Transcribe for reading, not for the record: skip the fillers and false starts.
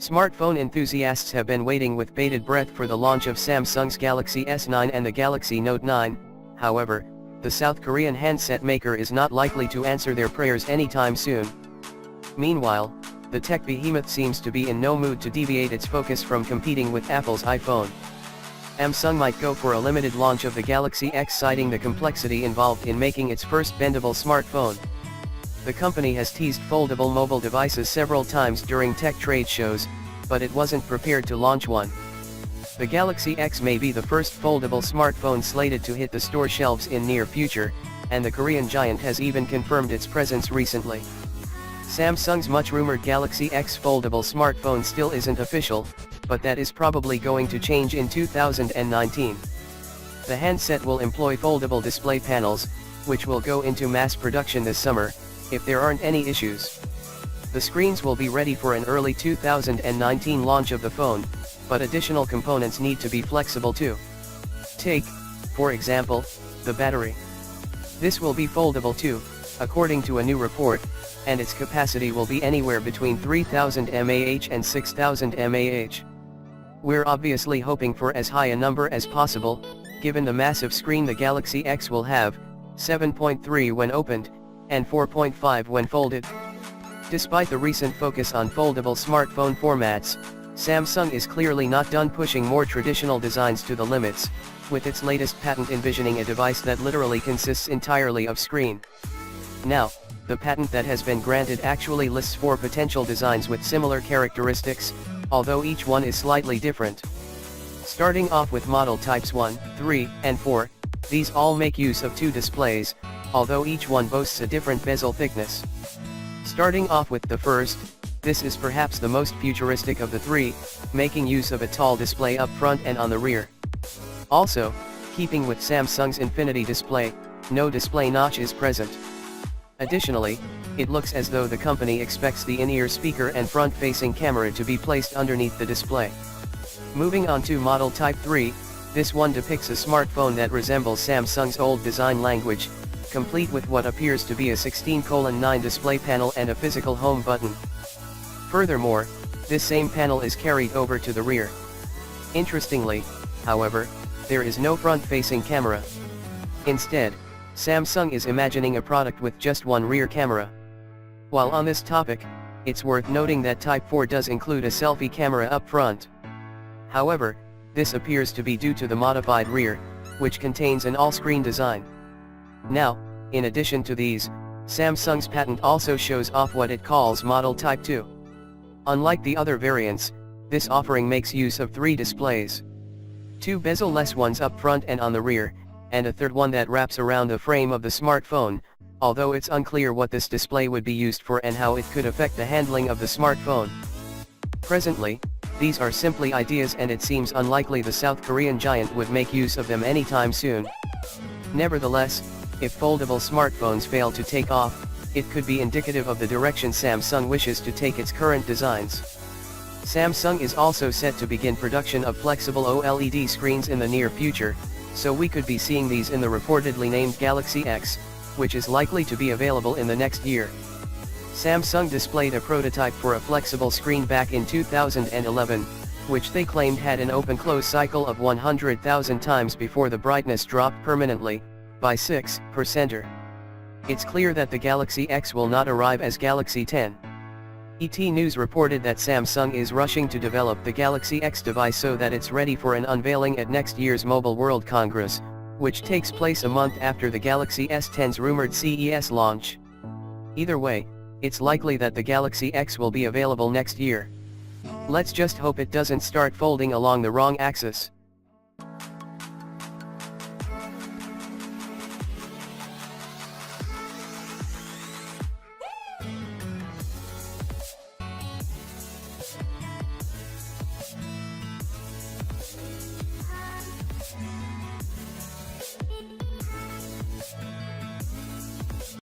Smartphone enthusiasts have been waiting with bated breath for the launch of Samsung's Galaxy S9 and the Galaxy Note 9, however, the South Korean handset maker is not likely to answer their prayers anytime soon. Meanwhile, the tech behemoth seems to be in no mood to deviate its focus from competing with Apple's iPhone. Samsung might go for a limited launch of the Galaxy X, citing the complexity involved in making its first bendable smartphone. The company has teased foldable mobile devices several times during tech trade shows, but it wasn't prepared to launch one. The Galaxy X may be the first foldable smartphone slated to hit the store shelves in near future, and the Korean giant has even confirmed its presence recently. Samsung's much-rumored Galaxy X foldable smartphone still isn't official, but that is probably going to change in 2019. The handset will employ foldable display panels, which will go into mass production this summer, if there aren't any issues. The screens will be ready for an early 2019 launch of the phone, but additional components need to be flexible too. Take, for example, the battery. This will be foldable too, according to a new report, and its capacity will be anywhere between 3000 mAh and 6000 mAh. We're obviously hoping for as high a number as possible, given the massive screen the Galaxy X will have, 7.3 when opened, and 4.5 when folded. Despite the recent focus on foldable smartphone formats, Samsung is clearly not done pushing more traditional designs to the limits, with its latest patent envisioning a device that literally consists entirely of screen. Now, the patent that has been granted actually lists 4 potential designs with similar characteristics, although each one is slightly different. Starting off with model types 1, 3, and 4, these all make use of 2 displays, although each one boasts a different bezel thickness. Starting off with the first, this is perhaps the most futuristic of the 3, making use of a tall display up front and on the rear. Also, keeping with Samsung's Infinity display, no display notch is present. Additionally, it looks as though the company expects the in-ear speaker and front-facing camera to be placed underneath the display. Moving on to model type 3, this one depicts a smartphone that resembles Samsung's old design language, complete with what appears to be a 16:9 display panel and a physical home button. Furthermore, this same panel is carried over to the rear. Interestingly, however, there is no front-facing camera. Instead, Samsung is imagining a product with just one rear camera. While on this topic, it's worth noting that Type 4 does include a selfie camera up front. However, this appears to be due to the modified rear, which contains an all-screen design. Now, in addition to these, Samsung's patent also shows off what it calls model type 2. Unlike the other variants, this offering makes use of 3 displays. 2 bezel-less ones up front and on the rear, and a third one that wraps around the frame of the smartphone, although it's unclear what this display would be used for and how it could affect the handling of the smartphone. Presently, these are simply ideas, and it seems unlikely the South Korean giant would make use of them anytime soon. Nevertheless, if foldable smartphones fail to take off, it could be indicative of the direction Samsung wishes to take its current designs. Samsung is also set to begin production of flexible OLED screens in the near future, so we could be seeing these in the reportedly named Galaxy X, which is likely to be available in the next year. Samsung displayed a prototype for a flexible screen back in 2011, which they claimed had an open-close cycle of 100,000 times before the brightness dropped permanently, by 6%. It's clear that the Galaxy X will not arrive as Galaxy 10. ET News reported that Samsung is rushing to develop the Galaxy X device so that it's ready for an unveiling at next year's Mobile World Congress, which takes place a month after the Galaxy S10's rumored CES launch. Either way, it's likely that the Galaxy X will be available next year. Let's just hope it doesn't start folding along the wrong axis.